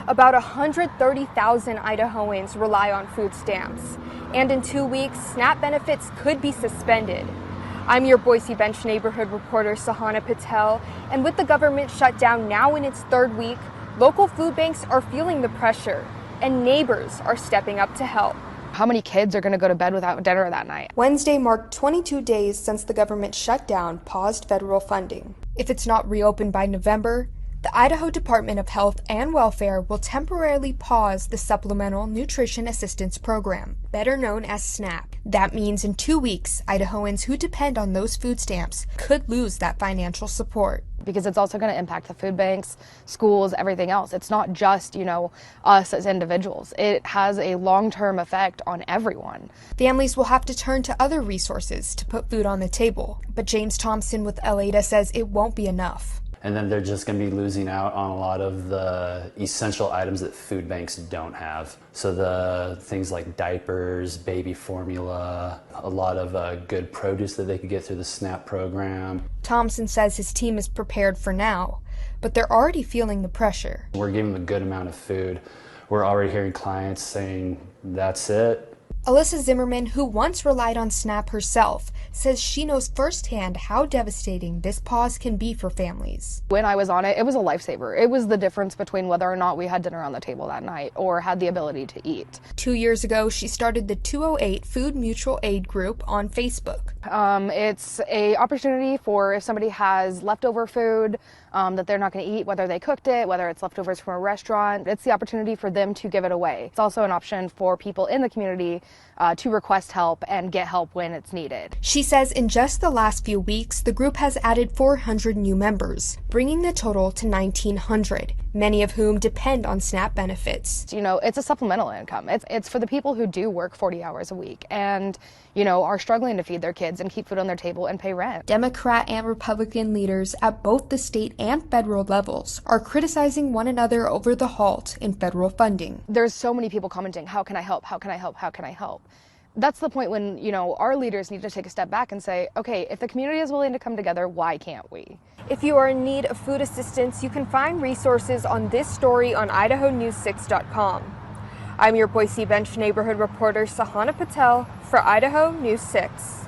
About 130,000 Idahoans rely on food stamps, and in 2 weeks, SNAP benefits could be suspended. I'm your Boise Bench neighborhood reporter, Sahana Patel, and with the government shutdown now in its third week, local food banks are feeling the pressure, and neighbors are stepping up to help. How many kids are going to go to bed without dinner that night? Wednesday marked 22 days since the government shutdown paused federal funding. If it's not reopened by November, the Idaho Department of Health and Welfare will temporarily pause the Supplemental Nutrition Assistance Program, better known as SNAP. That means in 2 weeks, Idahoans who depend on those food stamps could lose that financial support. Because it's also going to impact the food banks, schools, everything else. It's not just, us as individuals. It has a long-term effect on everyone. Families will have to turn to other resources to put food on the table, but James Thompson with LADA says it won't be enough. And then they're just going to be losing out on a lot of the essential items that food banks don't have. So the things like diapers, baby formula, a lot of good produce that they could get through the SNAP program. Thompson says his team is prepared for now, but they're already feeling the pressure. We're giving them a good amount of food. We're already hearing clients saying, that's it. Alyssa Zimmerman, who once relied on SNAP herself, says she knows firsthand how devastating this pause can be for families. When I was on it, it was a lifesaver. It was the difference between whether or not we had dinner on the table that night or had the ability to eat. 2 years ago, she started the 208 Food Mutual Aid group on Facebook. It's an opportunity for if somebody has leftover food that they're not going to eat, whether they cooked it, whether it's leftovers from a restaurant, it's the opportunity for them to give it away. It's also an option for people in the community to request help and get help when it's needed. She says in just the last few weeks, the group has added 400 new members, bringing the total to 1,900, many of whom depend on SNAP benefits. It's a supplemental income. It's for the people who do work 40 hours a week and, are struggling to feed their kids and keep food on their table and pay rent. Democrat and Republican leaders at both the state and federal levels are criticizing one another over the halt in federal funding. There's so many people commenting, how can I help? How can I help? How can I help? That's the point when, our leaders need to take a step back and say, okay, if the community is willing to come together, why can't we? If you are in need of food assistance, you can find resources on this story on idahonews6.com. I'm your Boise Bench neighborhood reporter, Sahana Patel, for Idaho News 6.